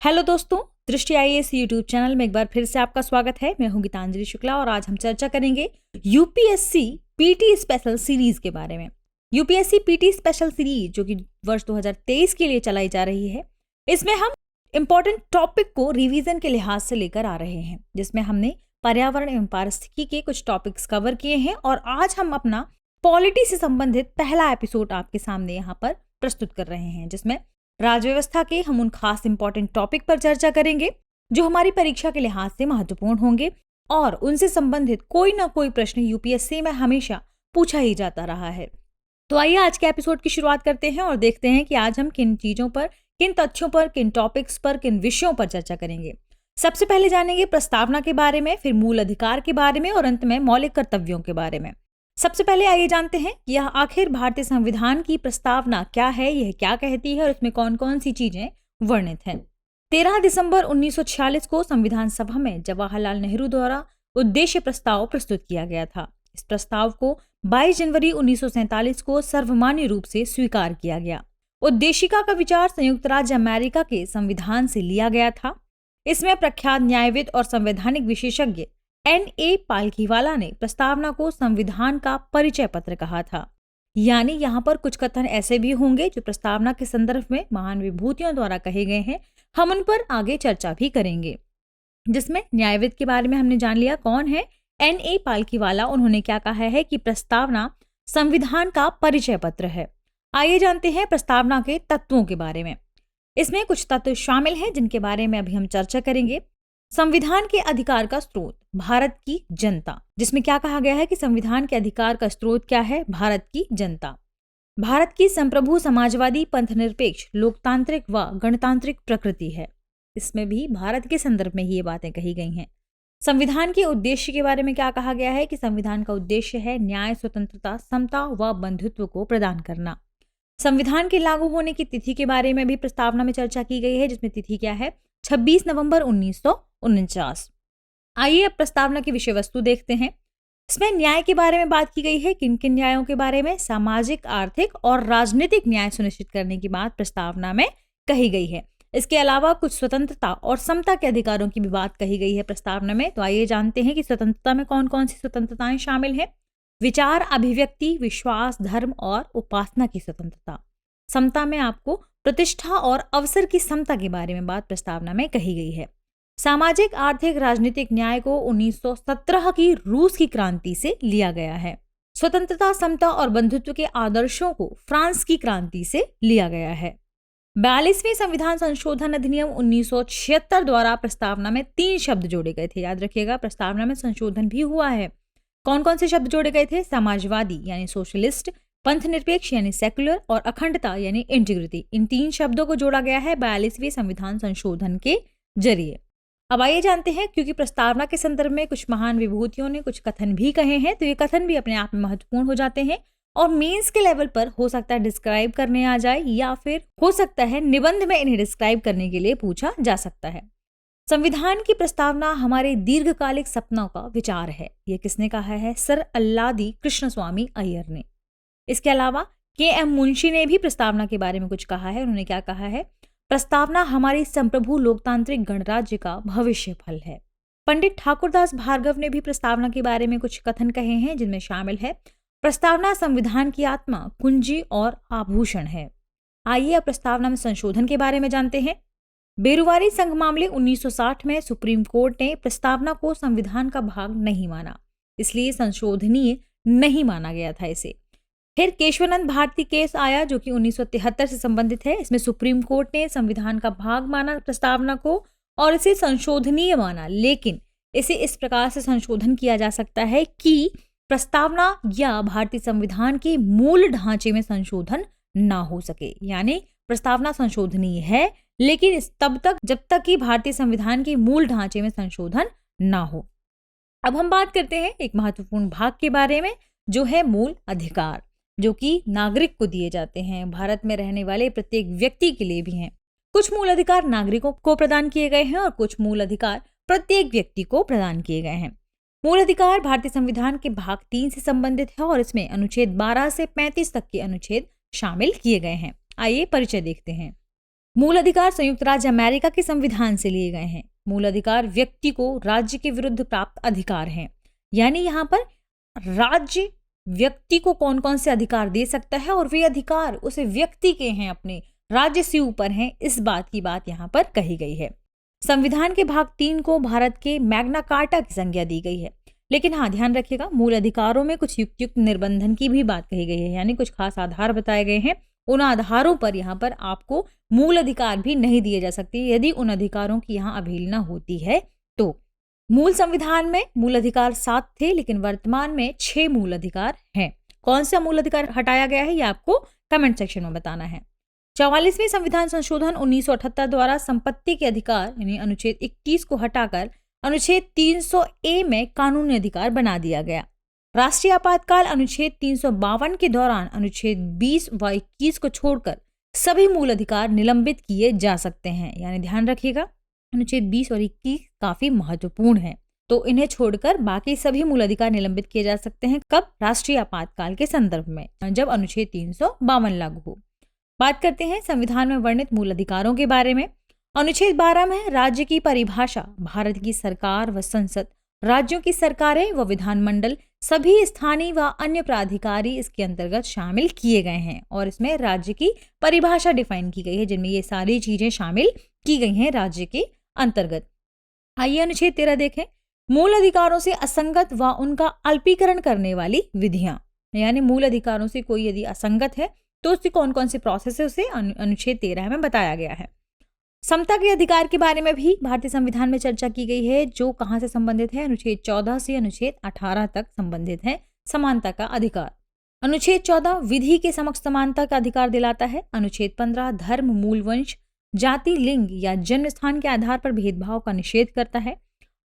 Hello दोस्तों, दृष्टि IAS YouTube channel में एक बार फिर से आपका स्वागत है। मैं हूं गीतांजलि शुक्ला और आज हम चर्चा करेंगे यूपीएससी पीटी स्पेशल सीरीज के बारे में। यूपीएससी पीटी स्पेशल सीरीज जो कि वर्ष 2023 के लिए चलाई जा रही है, इसमें हम इंपॉर्टेंट टॉपिक को रिवीजन के लिहाज से लेकर आ रहे हैं, जिसमें हमने पर्यावरण एवं पारिस्थितिकी के कुछ टॉपिक्स कवर किए हैं और आज हम अपना पॉलिटी से संबंधित पहला एपिसोड आपके सामने यहाँ पर प्रस्तुत कर रहे हैं, जिसमें राज्य व्यवस्था के हम उन खास इंपॉर्टेंट टॉपिक पर चर्चा करेंगे जो हमारी परीक्षा के लिहाज से महत्वपूर्ण होंगे और उनसे संबंधित कोई ना कोई प्रश्न यूपीएससी में हमेशा पूछा ही जाता रहा है। तो आइए आज के एपिसोड की शुरुआत करते हैं और देखते हैं कि आज हम किन चीजों पर, किन तथ्यों पर, किन टॉपिक्स पर, किन विषयों पर चर्चा करेंगे। सबसे पहले जानेंगे प्रस्तावना के बारे में, फिर मूल अधिकार के बारे में और अंत में मौलिक कर्तव्यों के बारे में। सबसे पहले आइए जानते हैं कि यह आखिर भारतीय संविधान की प्रस्तावना क्या है, यह क्या कहती है और इसमें कौन कौन सी चीजें वर्णित हैं। 13 दिसंबर 1946 को संविधान सभा में जवाहरलाल नेहरू द्वारा उद्देश्य प्रस्ताव प्रस्तुत किया गया था। इस प्रस्ताव को 22 जनवरी 1947 को सर्वमान्य रूप से स्वीकार किया गया। उद्देशिका का विचार संयुक्त राज्य अमेरिका के संविधान से लिया गया था। इसमें प्रख्यात न्यायविद और संवैधानिक विशेषज्ञ N.A. पालखीवाला ने प्रस्तावना को संविधान का परिचय पत्र कहा था। यानी यहाँ पर कुछ कथन ऐसे भी होंगे जो प्रस्तावना के संदर्भ में महान विभूतियों द्वारा कहे गए हैं, हम उन पर आगे चर्चा भी करेंगे। जिसमें न्यायविद के बारे में हमने जान लिया कौन है, N.A. पालखीवाला। उन्होंने क्या कहा है कि प्रस्तावना संविधान का परिचय पत्र है। आइए जानते हैं प्रस्तावना के तत्वों के बारे में। इसमें कुछ तत्व शामिल हैं जिनके बारे में अभी हम चर्चा करेंगे। संविधान के अधिकार का स्रोत भारत की जनता, जिसमें क्या कहा गया है कि संविधान के अधिकार का स्रोत क्या है, भारत की जनता। भारत की संप्रभु समाजवादी पंथनिरपेक्ष लोकतांत्रिक व गणतांत्रिक प्रकृति है। इसमें भी भारत के संदर्भ में ही ये बातें कही गई हैं। संविधान के उद्देश्य के बारे में क्या कहा गया है कि संविधान का उद्देश्य है न्याय, स्वतंत्रता, समता व बंधुत्व को प्रदान करना। संविधान के लागू होने की तिथि के बारे में भी प्रस्तावना में चर्चा की गई है, जिसमें तिथि क्या है, 26 नवंबर 1949। आइए अब प्रस्तावना की विषय वस्तु देखते हैं। इसमें न्याय के बारे में बात की गई है। किन किन न्यायों के बारे में? सामाजिक, आर्थिक और राजनीतिक न्याय सुनिश्चित करने की बात प्रस्तावना में कही गई है। इसके अलावा कुछ स्वतंत्रता और समता के अधिकारों की भी बात कही गई है प्रस्तावना में। तो आइए जानते हैं कि स्वतंत्रता में कौन कौन सी स्वतंत्रताएं शामिल हैं। विचार, अभिव्यक्ति, विश्वास, धर्म और उपासना की स्वतंत्रता। समता में आपको प्रतिष्ठा और अवसर की समता के बारे में बात प्रस्तावना में कही गई है। सामाजिक, आर्थिक, राजनीतिक न्याय को 1917 की रूस की क्रांति से लिया गया है। स्वतंत्रता, समता और बंधुत्व के आदर्शों को फ्रांस की क्रांति से लिया गया है। 42वें संविधान संशोधन अधिनियम 1976 द्वारा प्रस्तावना में 3 शब्द जोड़े गए थे। याद रखिएगा, प्रस्तावना में संशोधन भी हुआ है। कौन कौन से शब्द जोड़े गए थे? समाजवादी यानी सोशलिस्ट, पंथनिरपेक्ष यानी सेक्युलर और अखंडता यानी इंटीग्रिटी। इन 3 शब्दों को जोड़ा गया है 42वें संविधान संशोधन के जरिए। अब आइए जानते हैं, क्योंकि प्रस्तावना के संदर्भ में कुछ महान विभूतियों ने कुछ कथन भी कहे हैं, तो ये कथन भी अपने आप में महत्वपूर्ण हो जाते हैं और मेंस के लेवल पर हो सकता है डिस्क्राइब करने आ जाए या फिर हो सकता है निबंध में इन्हें डिस्क्राइब करने के लिए पूछा जा सकता है। संविधान की प्रस्तावना हमारे दीर्घकालिक सपनों का विचार है। यह किसने कहा है? सर अल्लादी कृष्णस्वामी अय्यर ने। इसके अलावा के.एम. मुंशी ने भी प्रस्तावना के बारे में कुछ कहा है। उन्होंने क्या कहा है? प्रस्तावना हमारी संप्रभु लोकतांत्रिक गणराज्य का भविष्य फल है। पंडित ठाकुरदास भार्गव ने भी प्रस्तावना के बारे में कुछ कथन कहे हैं, जिनमें शामिल है प्रस्तावना संविधान की आत्मा, कुंजी और आभूषण है। आइए अब प्रस्तावना में संशोधन के बारे में जानते हैं। बेरुवारी संघ मामले 1960 में सुप्रीम कोर्ट ने प्रस्तावना को संविधान का भाग नहीं माना, इसलिए संशोधनीय नहीं माना गया था इसे। फिर केशवानंद भारती केस आया जो कि 1973 से संबंधित है। इसमें सुप्रीम कोर्ट ने संविधान का भाग माना प्रस्तावना को और इसे संशोधनीय माना, लेकिन इसे इस प्रकार से संशोधन किया जा सकता है कि प्रस्तावना या भारतीय संविधान के मूल ढांचे में संशोधन ना हो सके। यानी प्रस्तावना संशोधनीय है, लेकिन तब तक जब तक कि भारतीय संविधान के मूल ढांचे में संशोधन ना हो। अब हम बात करते हैं एक महत्वपूर्ण भाग के बारे में, जो है मूल अधिकार, जो कि नागरिक को दिए जाते हैं। भारत में रहने वाले प्रत्येक व्यक्ति के लिए भी हैं। कुछ मूल अधिकार नागरिकों को प्रदान किए गए हैं और कुछ मूल अधिकार प्रत्येक व्यक्ति को प्रदान किए गए हैं। मूल अधिकार भारतीय संविधान के भाग 3 से संबंधित है और इसमें अनुच्छेद 12 से 35 तक के अनुच्छेद शामिल किए गए हैं। आइए परिचय देखते हैं। मूल अधिकार संयुक्त राज्य अमेरिका के संविधान से लिए गए हैं। मूल अधिकार व्यक्ति को राज्य के विरुद्ध प्राप्त अधिकार हैं। यानी यहाँ पर राज्य व्यक्ति को कौन कौन से अधिकार दे सकता है और वे अधिकार उस व्यक्ति के हैं, अपने राज्य से ऊपर हैं, इस बात की बात यहाँ पर कही गई है। संविधान के भाग 3 को भारत के मैग्ना कार्टा की संज्ञा दी गई है। लेकिन हाँ, ध्यान रखिएगा, मूल अधिकारों में कुछ युक्त निर्बंधन की भी बात कही गई है, यानी कुछ खास आधार बताए गए हैं। उन आधारों पर यहाँ पर आपको मूल अधिकार भी नहीं दिए जा सकते यदि उन अधिकारों की यहाँ अवहेलना होती है तो। मूल संविधान में मूल अधिकार 7 थे, लेकिन वर्तमान में 6 मूल अधिकार हैं। कौन सा मूल अधिकार हटाया गया है, ये आपको कमेंट सेक्शन में बताना है। 44वें संविधान संशोधन 1978 द्वारा संपत्ति के अधिकार यानी अनुच्छेद 21 को हटाकर अनुच्छेद 300A में कानूनी अधिकार बना दिया गया। राष्ट्रीय आपातकाल अनुच्छेद 352 के दौरान अनुच्छेद 20 व 21 को छोड़कर सभी मूल अधिकार निलंबित किए जा सकते हैं। यानी ध्यान रखिएगा, अनुच्छेद 20 और 21 काफी महत्वपूर्ण है, तो इन्हें छोड़कर बाकी सभी मूल अधिकार निलंबित किए जा सकते हैं। कब? राष्ट्रीय आपातकाल के संदर्भ में, जब अनुच्छेद 352 लागू हो। बात करते हैं संविधान में वर्णित मूल अधिकारों के बारे में। अनुच्छेद 12 में राज्य की परिभाषा, भारत की सरकार व संसद, राज्यों की सरकारें व विधानमंडल, सभी स्थानीय व अन्य प्राधिकारी इसके अंतर्गत शामिल किए गए हैं और इसमें राज्य की परिभाषा डिफाइन की गई है, जिनमें ये सारी चीजें शामिल की गई हैं राज्य के अंतर्गत। आइए अनुच्छेद 13 देखें। मूल अधिकारों से असंगत व उनका अल्पीकरण करने वाली विधियां, यानी मूल अधिकारों से कोई यदि असंगत है तो उसकी कौन कौन सी प्रोसेस है उसे अनुच्छेद 13 में बताया गया है। समता के अधिकार के बारे में भी भारतीय संविधान में चर्चा की गई है, जो कहां से संबंधित है, अनुच्छेद 14 से अनुच्छेद 18 तक संबंधित है। समानता का अधिकार, अनुच्छेद 14 विधि के समक्ष समानता का अधिकार दिलाता है। अनुच्छेद 15 धर्म, मूल वंश, जाति, लिंग या जन्म स्थान के आधार पर भेदभाव का निषेध करता है।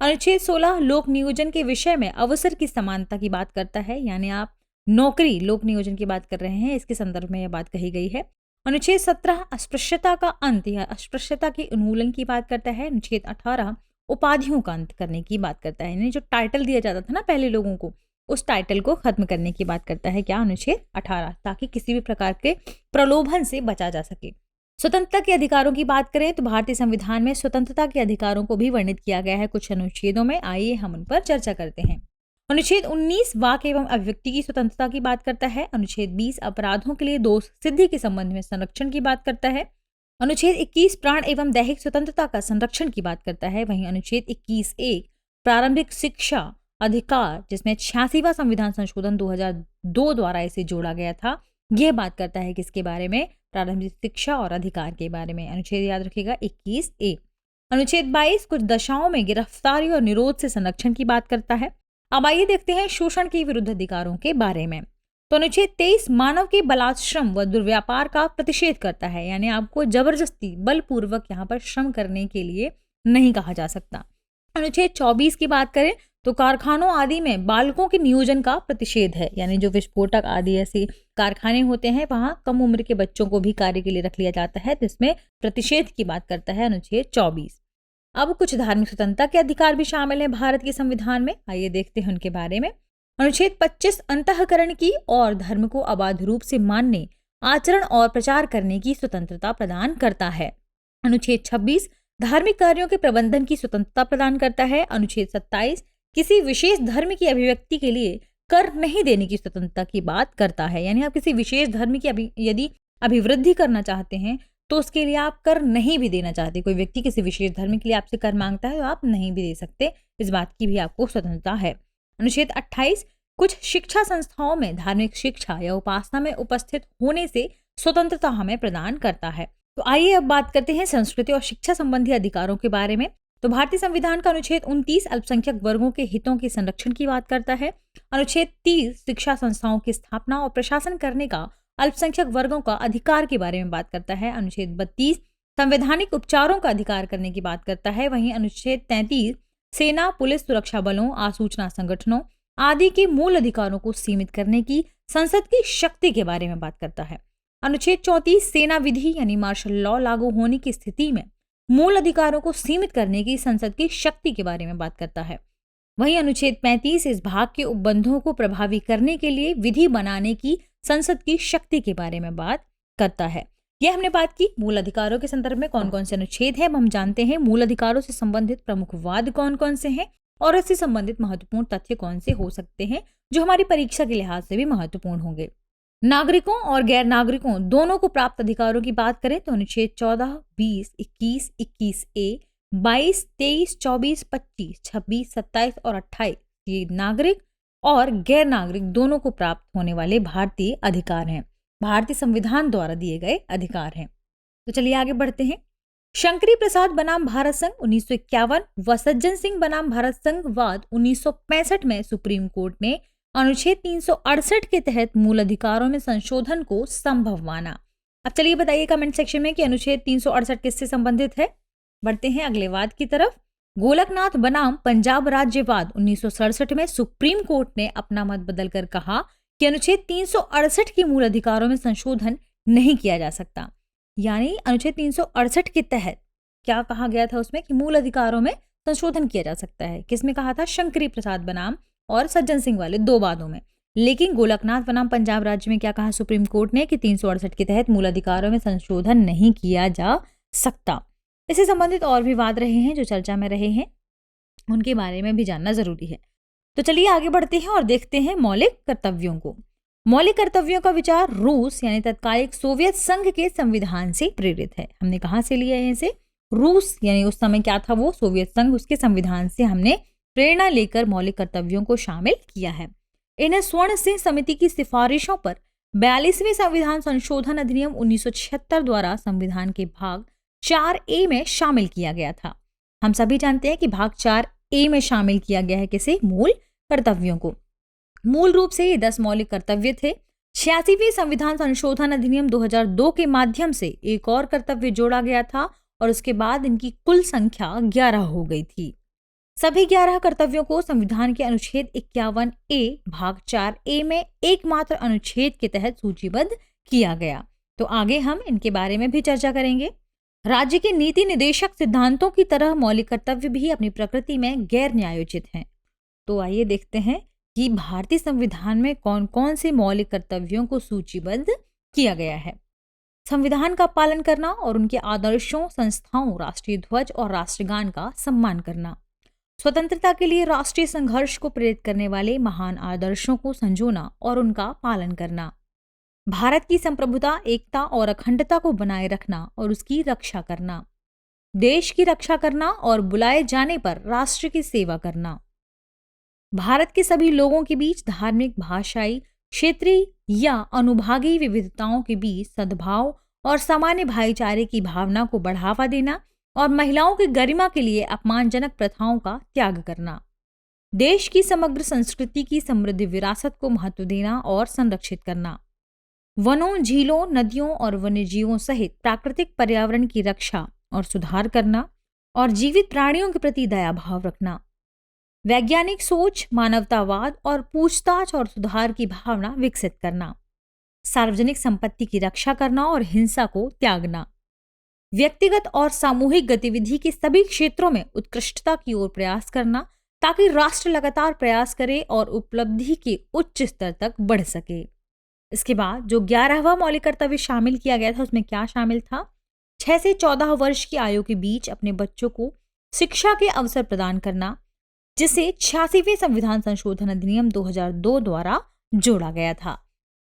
अनुच्छेद 16 लोक नियोजन के विषय में अवसर की समानता की बात करता है, यानी आप नौकरी लोक नियोजन की बात कर रहे हैं, इसके संदर्भ में यह बात कही गई है। अनुच्छेद 17 अस्पृश्यता का अंत या अस्पृश्यता के उन्मूलन की बात करता है। अनुच्छेद 18 उपाधियों का अंत करने की बात करता है, यानी जो टाइटल दिया जाता था ना पहले लोगों को, उस टाइटल को खत्म करने की बात करता है क्या, अनुच्छेद 18, ताकि किसी भी प्रकार के प्रलोभन से बचा जा सके। स्वतंत्रता के अधिकारों की बात करें तो भारतीय संविधान में स्वतंत्रता के अधिकारों को भी वर्णित किया गया है कुछ अनुच्छेदों में। आइए हम उन पर चर्चा करते हैं। अनुच्छेद 19 वाक एवं अभिव्यक्ति की स्वतंत्रता की बात करता है। अनुच्छेद 20 अपराधों के लिए दोष सिद्धि के संबंध में संरक्षण की बात करता है। अनुच्छेद 21 प्राण एवं दैहिक स्वतंत्रता का संरक्षण की बात करता है। वहीं अनुच्छेद 21(1) प्रारंभिक शिक्षा अधिकार, जिसमें 86वां संविधान संशोधन 2002 द्वारा इसे जोड़ा गया था, यह बात करता है किसके बारे में, प्रारंभिक शिक्षा और अधिकार के बारे में। अनुच्छेद याद रखिएगा 21(a). अनुच्छेद 22 कुछ दशाओं में गिरफ्तारी और निरोध से संरक्षण की बात करता है। अब आइए देखते हैं शोषण के विरुद्ध अधिकारों के बारे में। तो अनुच्छेद 23 मानव के बलात्श्रम व दुर्व्यापार का प्रतिषेध करता है, यानी आपको जबरदस्ती बलपूर्वक यहाँ पर श्रम करने के लिए नहीं कहा जा सकता। अनुच्छेद 24 की बात करें तो कारखानों आदि में बालकों के नियोजन का प्रतिषेध है, यानी जो विस्फोटक आदि ऐसे कारखाने होते हैं वहां कम उम्र के बच्चों को भी कार्य के लिए रख लिया जाता है, तो इसमें प्रतिषेध की बात करता है अनुच्छेद 24। अब कुछ धार्मिक स्वतंत्रता के अधिकार भी शामिल हैं भारत के संविधान में, आइए देखते हैं उनके बारे में। अनुच्छेद 25 अंतःकरण की और धर्म को अबाध रूप से मानने, आचरण और प्रचार करने की स्वतंत्रता प्रदान करता है। अनुच्छेद 26 धार्मिक कार्यों के प्रबंधन की स्वतंत्रता प्रदान करता है। अनुच्छेद 27 किसी विशेष धर्म की अभिव्यक्ति के लिए कर नहीं देने की स्वतंत्रता की बात करता है, यानी आप किसी विशेष धर्म की यदि अभिवृद्धि करना चाहते हैं तो उसके लिए आप कर नहीं भी देना चाहते। कोई व्यक्ति किसी विशेष धर्म के लिए आपसे कर मांगता है तो आप नहीं भी दे सकते, इस बात की भी आपको स्वतंत्रता है। अनुच्छेद 28 कुछ शिक्षा संस्थाओं में धार्मिक शिक्षा या उपासना में उपस्थित होने से स्वतंत्रता हमें प्रदान करता है। तो आइए अब बात करते हैं संस्कृति और शिक्षा संबंधी अधिकारों के बारे में। तो भारतीय संविधान का अनुच्छेद 29 अल्पसंख्यक वर्गों के हितों के संरक्षण की बात करता है। अनुच्छेद 30 शिक्षा संस्थाओं की स्थापना और प्रशासन करने का अल्पसंख्यक वर्गों का अधिकार के बारे में बात करता है। अनुच्छेद 32 संवैधानिक उपचारों का अधिकार करने की बात करता है। वहीं अनुच्छेद 33 सेना, पुलिस, सुरक्षा बलों, आसूचना संगठनों आदि के मूल अधिकारों को सीमित करने की संसद की शक्ति के बारे में बात करता है। अनुच्छेद 34 सेना विधि यानी मार्शल लॉ लागू होने की स्थिति में मूल अधिकारों को सीमित करने की संसद की शक्ति के बारे में बात करता है। वहीं अनुच्छेद 35 इस भाग के उपबंधों को प्रभावी करने के लिए विधि बनाने की संसद की शक्ति के बारे में बात करता है। ये हमने बात की मूल अधिकारों के संदर्भ में कौन कौन से अनुच्छेद हैं। अब हम जानते हैं मूल अधिकारों से संबंधित प्रमुख वाद कौन कौन से हैं और इससे संबंधित महत्वपूर्ण तथ्य कौन से हो सकते हैं जो हमारी परीक्षा के लिहाज से भी महत्वपूर्ण होंगे। नागरिकों और गैर नागरिकों दोनों को प्राप्त अधिकारों की बात करें तो अनुच्छेद 14, 20, 21, 21A, 22, 23, 24, 25, 26, 27 और 28 ये नागरिक और गैर नागरिक दोनों को प्राप्त होने वाले भारतीय अधिकार हैं, भारतीय संविधान द्वारा दिए गए अधिकार हैं। तो चलिए आगे बढ़ते हैं। शंकरी प्रसाद बनाम भारत संघ 1951 व सज्जन सिंह बनाम भारत संघवाद 1965 में सुप्रीम कोर्ट ने अनुच्छेद 368 के तहत मूल अधिकारों में संशोधन को संभव माना। अब चलिए बताइए कमेंट सेक्शन में कि अनुच्छेद 368 किससे संबंधित है। बढ़ते हैं अगले वाद की तरफ। गोलकनाथ बनाम पंजाब राज्यवाद 1967 में सुप्रीम कोर्ट ने अपना मत बदलकर कहा कि अनुच्छेद 368 के मूल अधिकारों में संशोधन नहीं किया जा सकता। यानी अनुच्छेद 368 के तहत क्या कहा गया था उसमें कि मूल अधिकारों में संशोधन किया जा सकता है। किसमें कहा था? शंकरी प्रसाद बनाम और सज्जन सिंह वाले दो वादों में। लेकिन गोलकनाथ बनाम पंजाब राज्य में क्या कहा सुप्रीम कोर्ट ने कि 368 के तहत मूल अधिकारों में संशोधन नहीं किया जा सकता। इससे संबंधित और भी वाद रहे हैं जो चर्चा में रहे हैं, उनके बारे में भी जानना जरूरी है। तो चलिए आगे बढ़ते हैं और देखते हैं मौलिक कर्तव्यों को। मौलिक कर्तव्यों का विचार रूस यानी तत्कालिक सोवियत संघ के संविधान से प्रेरित है। हमने कहाँ से लिया है इसे? रूस यानी उस समय क्या था वो सोवियत संघ, उसके संविधान से हमने प्रेरणा लेकर मौलिक कर्तव्यों को शामिल किया है। इन्हें स्वर्ण सिंह समिति की सिफारिशों पर 42वें संविधान संशोधन अधिनियम 1976 द्वारा संविधान के भाग 4A में शामिल किया गया था। हम सभी जानते हैं कि भाग 4A में शामिल किया गया है किसे? मूल कर्तव्यों को। मूल रूप से ये 10 मौलिक कर्तव्य थे। 86वें संविधान संशोधन अधिनियम 2002 के माध्यम से एक और कर्तव्य जोड़ा गया था और उसके बाद इनकी कुल संख्या 11 हो गई थी। सभी 11 कर्तव्यों को संविधान के अनुच्छेद 51A भाग 4A में एकमात्र अनुच्छेद के तहत सूचीबद्ध किया गया। तो आगे हम इनके बारे में भी चर्चा करेंगे। राज्य के नीति निदेशक सिद्धांतों की तरह मौलिक कर्तव्य भी अपनी प्रकृति में गैर न्यायोचित हैं। तो आइए देखते हैं कि भारतीय संविधान में कौन कौन से मौलिक कर्तव्यों को सूचीबद्ध किया गया है। संविधान का पालन करना और उनके आदर्शों, संस्थाओं, राष्ट्रीय ध्वज और राष्ट्रगान का सम्मान करना। स्वतंत्रता के लिए राष्ट्रीय संघर्ष को प्रेरित करने वाले महान आदर्शों को संजोना और उनका पालन करना। भारत की संप्रभुता, एकता और अखंडता को बनाए रखना और उसकी रक्षा करना। देश की रक्षा करना और बुलाए जाने पर राष्ट्र की सेवा करना। भारत के सभी लोगों के बीच धार्मिक, भाषाई, क्षेत्रीय या अनुभागीय विविधताओं के बीच सद्भाव और सामान्य भाईचारे की भावना को बढ़ावा देना और महिलाओं की गरिमा के लिए अपमानजनक प्रथाओं का त्याग करना। देश की समग्र संस्कृति की समृद्ध विरासत को महत्व देना और संरक्षित करना। वनों, झीलों, नदियों और वन्यजीवों सहित प्राकृतिक पर्यावरण की रक्षा और सुधार करना और जीवित प्राणियों के प्रति दया भाव रखना। वैज्ञानिक सोच, मानवतावाद और पूछताछ और सुधार की भावना विकसित करना। सार्वजनिक संपत्ति की रक्षा करना और हिंसा को त्यागना। व्यक्तिगत और सामूहिक गतिविधि के सभी क्षेत्रों में उत्कृष्टता की ओर प्रयास करना ताकि राष्ट्र लगातार प्रयास करे और उपलब्धि के उच्च स्तर तक बढ़ सके। इसके बाद जो 11वां मौलिक कर्तव्य शामिल किया गया था उसमें क्या शामिल था? 6 से 14 वर्ष की आयु के बीच अपने बच्चों को शिक्षा के अवसर प्रदान करना, जिसे 86वें संविधान संशोधन अधिनियम 2002 द्वारा जोड़ा गया था।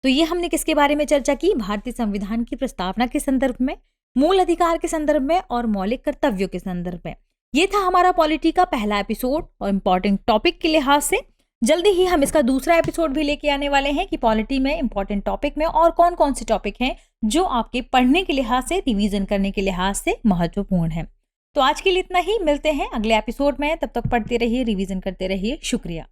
तो ये हमने किसके बारे में चर्चा की? भारतीय संविधान की प्रस्तावना के संदर्भ में, मूल अधिकार के संदर्भ में और मौलिक कर्तव्यों के संदर्भ में। ये था हमारा पॉलिटी का पहला एपिसोड और इंपॉर्टेंट टॉपिक के लिहाज से। जल्दी ही हम इसका दूसरा एपिसोड भी लेके आने वाले हैं कि पॉलिटी में इंपॉर्टेंट टॉपिक में और कौन कौन से टॉपिक हैं जो आपके पढ़ने के लिहाज से, रिवीजन करने के लिहाज से महत्वपूर्ण है। तो आज के लिए इतना ही, मिलते हैं अगले एपिसोड में। तब तक पढ़ते रहिए, रिवीजन करते रहिए। शुक्रिया।